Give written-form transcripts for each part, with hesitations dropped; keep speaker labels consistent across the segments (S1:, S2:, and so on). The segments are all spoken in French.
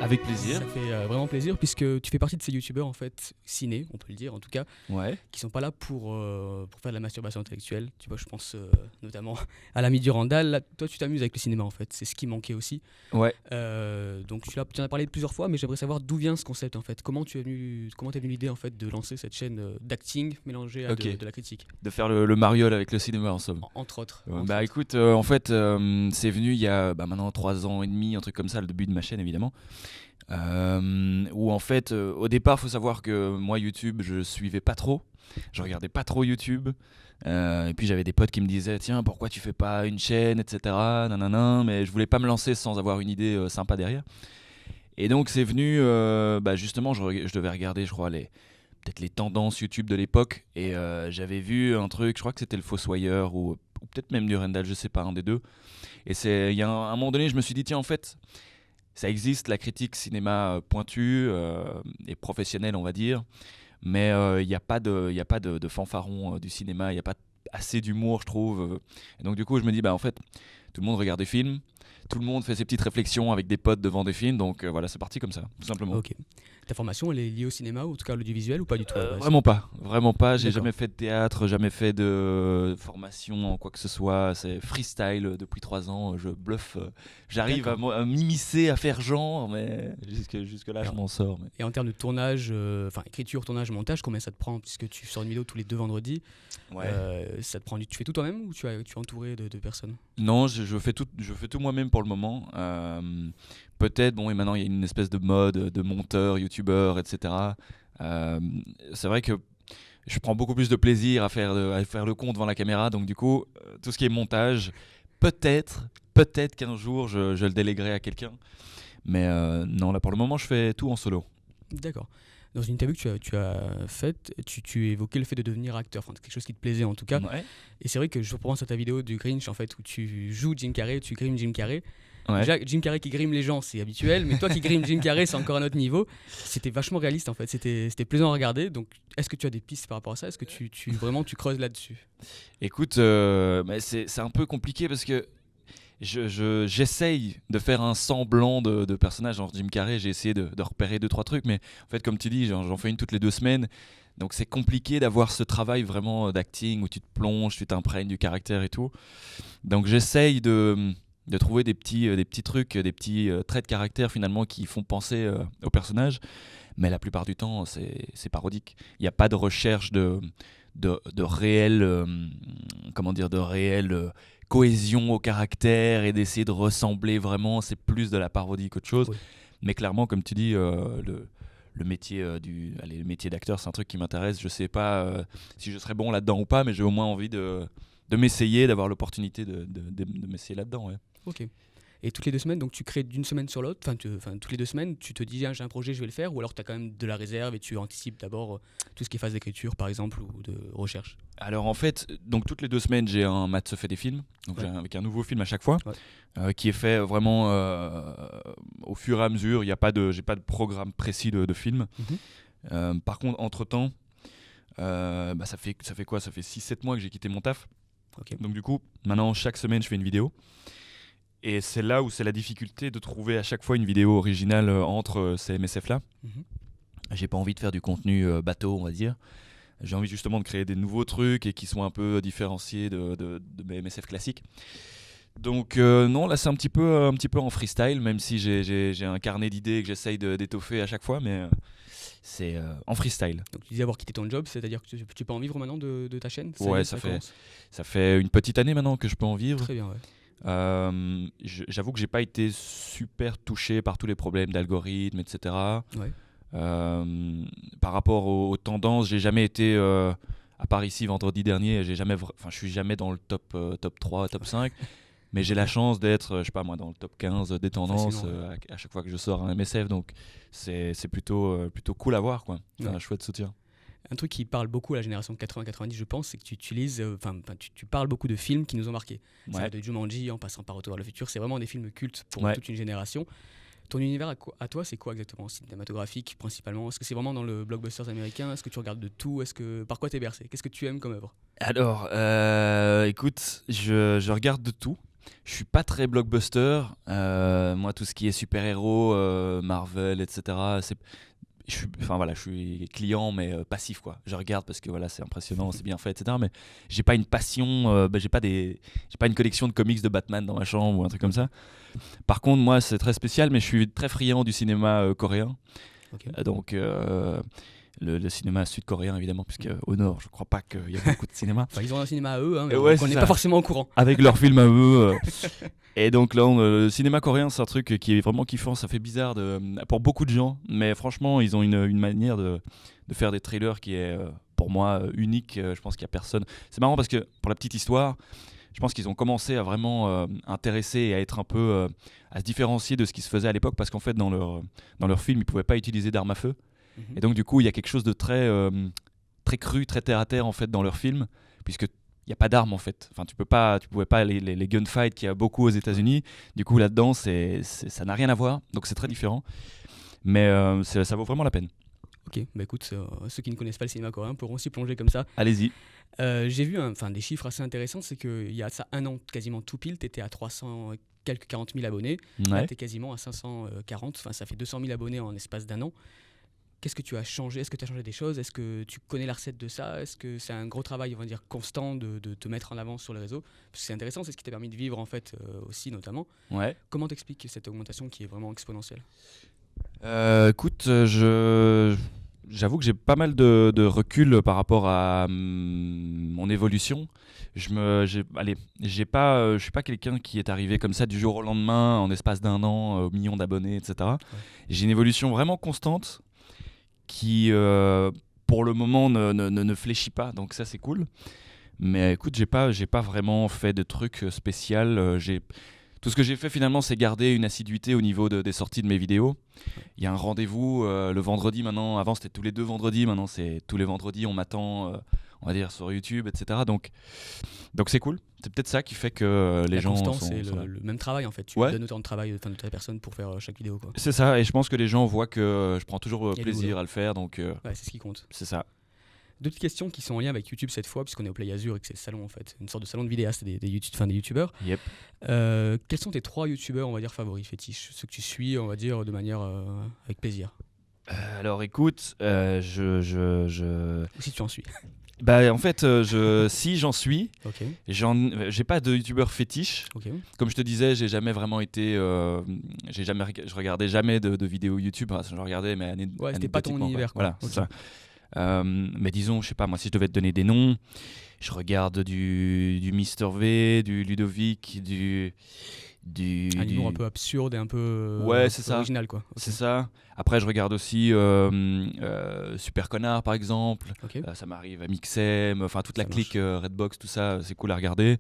S1: Avec plaisir.
S2: Ça fait vraiment plaisir puisque tu fais partie de ces youtubeurs en fait ciné, on peut le dire en tout cas,
S1: Ouais.
S2: qui sont pas là pour faire de la masturbation intellectuelle. Tu vois, je pense notamment à l'ami Durandal. Là, toi, tu t'amuses avec le cinéma en fait. C'est ce qui manquait aussi.
S1: Ouais.
S2: Donc tu en as parlé plusieurs fois, mais j'aimerais savoir d'où vient ce concept en fait. Comment t'es venu l'idée en fait de lancer cette chaîne d'acting mélangée à de la critique.
S1: De faire le mariole avec le cinéma en somme.
S2: Entre autres.
S1: Écoute, en fait, c'est venu il y a maintenant 3 ans et demi, un truc comme ça, le début de ma chaîne évidemment. Où en fait, au départ, faut savoir que moi, YouTube, je suivais pas trop. Je regardais pas trop YouTube. Et puis j'avais des potes qui me disaient tiens, pourquoi tu fais pas une chaîne, etc. Nanana, mais je voulais pas me lancer sans avoir une idée sympa derrière. Et donc c'est venu, justement, je devais regarder, je crois, peut-être les tendances YouTube de l'époque. Et j'avais vu un truc, je crois que c'était le Fossoyeur ou peut-être même Durandal, je sais pas, un des deux. Et il y a un moment donné, je me suis dit tiens, en fait, ça existe, la critique cinéma pointue et professionnelle, on va dire. Mais il n'y a pas de fanfaron du cinéma, il n'y a pas assez d'humour, je trouve. Et donc du coup, je me dis, en fait, tout le monde regarde des films, tout le monde fait ses petites réflexions avec des potes devant des films, donc voilà, c'est parti comme ça, tout simplement.
S2: Ok. Ta formation, elle est liée au cinéma ou en tout cas à l'audiovisuel ou pas du tout
S1: Vraiment pas. J'ai
S2: D'accord.
S1: jamais fait de théâtre, jamais fait de formation en quoi que ce soit. C'est freestyle depuis 3 ans. Je bluffe. J'arrive à m'immiscer, à faire genre, mais jusque là, je m'en sors. Mais...
S2: Et en termes de tournage, écriture, tournage, montage, combien ça te prend puisque tu sors une vidéo tous les 2 vendredis.
S1: Ouais.
S2: Ça te prend tu fais tout toi-même ou tu es entouré de personnes?
S1: Non, je fais tout moi-même pour le moment. Peut-être, et maintenant il y a une espèce de mode de monteur, youtubeur, etc. C'est vrai que je prends beaucoup plus de plaisir à faire le con devant la caméra, donc du coup, tout ce qui est montage, peut-être qu'un jour je le déléguerai à quelqu'un. Mais non, là pour le moment, je fais tout en solo.
S2: D'accord. Dans une interview que tu as faite, tu évoquais le fait de devenir acteur, quelque chose qui te plaisait en tout cas.
S1: Ouais.
S2: Et c'est vrai que je reprends sur ta vidéo du Grinch en fait, où tu joues Jim Carrey, tu grimes Jim Carrey.
S1: Ouais.
S2: Déjà, Jim Carrey qui grime les gens, c'est habituel, mais toi qui grimes Jim Carrey, c'est encore un autre niveau. C'était vachement réaliste en fait, c'était plaisant à regarder. Donc, est-ce que tu as des pistes par rapport à ça? Est-ce que tu creuses là-dessus?
S1: Écoute, c'est un peu compliqué parce que j'essaye de faire un semblant de personnage. Genre Jim Carrey, j'ai essayé de repérer 2-3 trucs, mais en fait, comme tu dis, j'en fais une toutes les 2 semaines. Donc c'est compliqué d'avoir ce travail vraiment d'acting où tu te plonges, tu t'imprègnes du caractère et tout. Donc j'essaye de trouver des petits trucs, des petits traits de caractère finalement qui font penser au personnage. Mais la plupart du temps, c'est parodique. Il n'y a pas de recherche de réel, de réel cohésion au caractère et d'essayer de ressembler vraiment. C'est plus de la parodie qu'autre chose.
S2: Oui.
S1: Mais clairement, comme tu dis, le métier le métier d'acteur, c'est un truc qui m'intéresse. Je sais pas si je serais bon là-dedans ou pas, mais j'ai au moins envie de m'essayer, d'avoir l'opportunité de m'essayer là-dedans. Ouais.
S2: Ok. Et toutes les 2 semaines, donc tu crées d'une semaine sur l'autre, toutes les 2 semaines, tu te dis j'ai un projet, je vais le faire, ou alors tu as quand même de la réserve et tu anticipes d'abord tout ce qui est phase d'écriture par exemple ou de recherche.
S1: Alors en fait, donc toutes les 2 semaines, j'ai un Matt se fait des films, donc avec un nouveau film à chaque fois, qui est fait vraiment au fur et à mesure. J'ai pas de programme précis de film. Par contre, entre temps, ça fait quoi? Ça fait 6-7 mois que j'ai quitté mon taf.
S2: Okay.
S1: Donc du coup, maintenant chaque semaine, je fais une vidéo. Et c'est là où c'est la difficulté de trouver à chaque fois une vidéo originale entre ces MSF-là. J'ai pas envie de faire du contenu bateau, on va dire. J'ai envie justement de créer des nouveaux trucs et qui soient un peu différenciés de mes MSF classiques. Donc non, là c'est un petit peu en freestyle, même si j'ai un carnet d'idées que j'essaye d'étoffer à chaque fois, mais c'est en freestyle.
S2: Donc tu disais avoir quitté ton job, c'est-à-dire que tu peux en vivre maintenant de ta chaîne?
S1: Ouais, ça fait une petite année maintenant que je peux en vivre.
S2: Très bien, ouais.
S1: J'avoue que j'ai pas été super touché par tous les problèmes d'algorithme, etc.
S2: Ouais.
S1: Par rapport aux tendances, j'ai jamais été, à part ici vendredi dernier, je suis jamais dans le top 3, top 5, mais j'ai la chance d'être, je sais pas moi, dans le top 15 des tendances à chaque fois que je sors un MSF, donc c'est plutôt cool à voir, quoi. C'est un chouette soutien.
S2: Un truc qui parle beaucoup à la génération 80-90, je pense, c'est que tu utilises, tu parles beaucoup de films qui nous ont marqués. Ouais. Ça va de Jumanji en passant par Retour vers le futur, c'est vraiment des films cultes pour toute une génération. Ton univers à toi, c'est quoi exactement? Cinématographique principalement? Est-ce que c'est vraiment dans le blockbusters américain? Est-ce que tu regardes de tout? Par quoi t'es bercé? Qu'est-ce que tu aimes comme œuvre?
S1: Alors, écoute, je regarde de tout. Je suis pas très blockbuster. Moi, tout ce qui est super-héros, Marvel, etc. Je suis client, mais passif, quoi. Je regarde parce que voilà, c'est impressionnant, c'est bien fait, etc. Mais j'ai pas une passion, j'ai pas une collection de comics de Batman dans ma chambre ou un truc comme ça. Par contre, moi, c'est très spécial, mais je suis très friand du cinéma coréen.
S2: Okay.
S1: Donc, le cinéma sud-coréen, évidemment, puisque au nord, je crois pas qu'il y a beaucoup de cinéma.
S2: Enfin, ils ont un cinéma à eux, hein, mais
S1: Ouais,
S2: on n'est pas forcément au courant.
S1: Avec leurs films à eux. Et donc là, le cinéma coréen, c'est un truc qui est vraiment kiffant. Ça fait bizarre pour beaucoup de gens, mais franchement, ils ont une manière de faire des trailers qui est, pour moi, unique. Je pense qu'il n'y a personne. C'est marrant parce que, pour la petite histoire, je pense qu'ils ont commencé à vraiment intéresser et à être un peu à se différencier de ce qui se faisait à l'époque, parce qu'en fait, dans leur film, ils ne pouvaient pas utiliser d'armes à feu. Et donc, du coup, il y a quelque chose de très, très cru, très terre à terre, en fait, dans leur film, puisque il n'y a pas d'armes en fait. Enfin, tu pouvais pas les gunfights qu'il y a beaucoup aux États-Unis. Du coup, là-dedans, ça n'a rien à voir. Donc, c'est très différent. Mais ça vaut vraiment la peine.
S2: Ok, bah écoute, ceux qui ne connaissent pas le cinéma coréen pourront s'y plonger comme ça.
S1: Allez-y.
S2: J'ai vu des chiffres assez intéressants. C'est qu'il y a ça un an, quasiment tout pile, tu étais à 300, quelques 40 000 abonnés.
S1: Ouais.
S2: Là, tu es quasiment à 540. Enfin, ça fait 200 000 abonnés en espace d'un an. Qu'est-ce que tu as changé? Est-ce que tu as changé des choses? Est-ce que tu connais la recette de ça? Est-ce que c'est un gros travail, on va dire, constant de te mettre en avant sur les réseaux? Parce que c'est intéressant, c'est ce qui t'a permis de vivre en fait aussi notamment.
S1: Ouais.
S2: Comment t'expliques cette augmentation qui est vraiment exponentielle?
S1: Écoute, j'avoue que j'ai pas mal de recul par rapport à mon évolution. Je suis pas quelqu'un qui est arrivé comme ça du jour au lendemain, en espace d'un an, au million d'abonnés, etc. Ouais. J'ai une évolution vraiment constante qui, pour le moment, ne fléchit pas. Donc ça, c'est cool. Mais écoute, j'ai pas vraiment fait de trucs spécial. Tout ce que j'ai fait finalement, c'est garder une assiduité au niveau des sorties de mes vidéos. Il y a un rendez-vous le vendredi maintenant. Avant, c'était tous les 2 vendredis. Maintenant, c'est tous les vendredis. On m'attend, on va dire, sur YouTube, etc. Donc c'est cool. C'est peut-être ça qui fait que les gens
S2: sont... c'est le même travail en fait. Tu donnes autant de travail de ta personne pour faire chaque vidéo, quoi.
S1: C'est ça. Et je pense que les gens voient que je prends toujours plaisir à le faire. Donc,
S2: ouais, c'est ce qui compte.
S1: C'est ça.
S2: 2 petites questions qui sont en lien avec YouTube cette fois, puisqu'on est au Play Azure et que c'est le salon en fait, une sorte de salon de vidéastes et des youtubeurs.
S1: Yep.
S2: Quels sont tes 3 youtubeurs, on va dire, favoris, fétiches, ceux que tu suis, on va dire, de manière avec plaisir?
S1: Alors écoute,
S2: Si tu en suis.
S1: Bah en fait, si j'en suis,
S2: okay.
S1: J'ai pas de youtubeur fétiche.
S2: Okay.
S1: Comme je te disais, j'ai jamais vraiment été, je regardais jamais de vidéos YouTube. Enfin, je regardais, mais
S2: ouais, c'était pas ton univers, quoi.
S1: Voilà, okay. C'est ça. Mais disons, je sais pas, moi, si je devais te donner des noms, je regarde du Mister V, du Ludovic,
S2: un humour un peu absurde et un peu,
S1: ouais, c'est ça.
S2: Original, quoi. Okay.
S1: C'est ça. Après, je regarde aussi Super Connard, par exemple.
S2: Okay.
S1: Ça m'arrive à Mixem, enfin toute la clique Redbox, tout ça, c'est cool à regarder.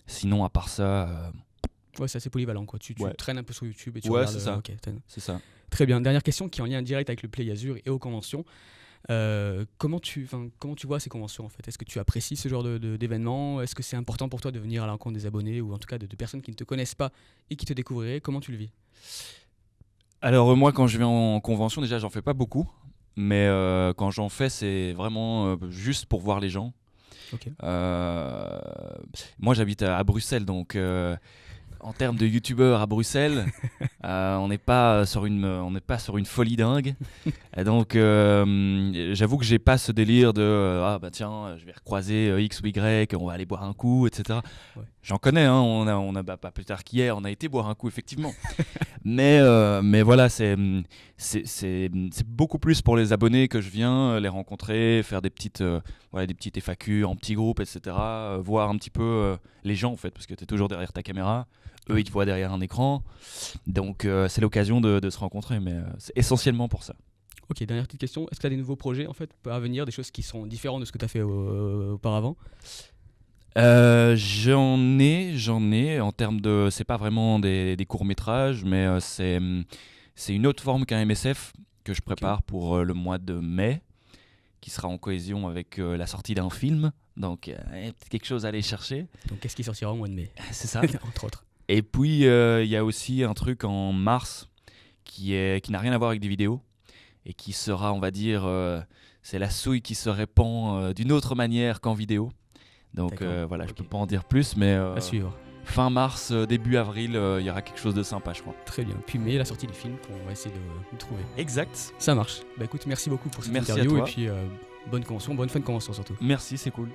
S1: Sinon, à part ça...
S2: Ouais, c'est assez polyvalent, quoi. Tu traînes un peu sur YouTube et tu
S1: regardes...
S2: c'est
S1: ça.
S2: Okay,
S1: c'est ça.
S2: Très bien. Dernière question qui est en lien direct avec le Play Azure et aux conventions. Comment tu vois ces conventions en fait? Est-ce que tu apprécies ce genre d'événements? Est-ce que c'est important pour toi de venir à la rencontre des abonnés ou en tout cas de personnes qui ne te connaissent pas et qui te découvriraient? Comment tu le vis?
S1: Alors moi quand je vais en convention, déjà j'en fais pas beaucoup, mais quand j'en fais c'est vraiment juste pour voir les gens.
S2: Okay.
S1: Moi j'habite à Bruxelles, donc en termes de youtubeurs à Bruxelles, on n'est pas sur une folie dingue. Et donc, j'avoue que j'ai pas ce délire de ah bah tiens, je vais recroiser X ou Y, on va aller boire un coup, etc. Ouais. J'en connais, hein. On a pas plus tard qu'hier, on a été boire un coup effectivement. mais voilà, c'est beaucoup plus pour les abonnés que je viens les rencontrer, faire des petites FAQ en petits groupes, etc. Voir un petit peu les gens en fait, parce que tu es toujours derrière ta caméra. Eux, ils te voient derrière un écran. Donc, c'est l'occasion de se rencontrer, mais c'est essentiellement pour ça.
S2: Ok, dernière petite question. Est-ce que tu as des nouveaux projets en fait, à venir, des choses qui sont différentes de ce que tu as fait auparavant?
S1: J'en ai. En termes de... C'est pas vraiment des courts-métrages, mais c'est une autre forme qu'un MSF que je prépare pour le mois de mai, qui sera en cohésion avec la sortie d'un film. Donc, quelque chose à aller chercher.
S2: Donc, qu'est-ce qui sortira au mois de mai?
S1: C'est ça.
S2: Entre autres.
S1: Et puis, il y a aussi un truc en mars qui n'a rien à voir avec des vidéos et qui sera, on va dire, c'est la souille qui se répand d'une autre manière qu'en vidéo. Donc voilà, okay. Je peux pas en dire plus, mais...
S2: À suivre.
S1: fin mars, début avril, il y aura quelque chose de sympa, je crois.
S2: Très bien. Puis mai, la sortie du film qu'on va essayer de trouver.
S1: Exact.
S2: Ça marche. Bah écoute, merci beaucoup pour cette
S1: Merci
S2: interview
S1: à toi.
S2: et puis bonne convention, bonne fin de convention surtout.
S1: Merci, c'est cool.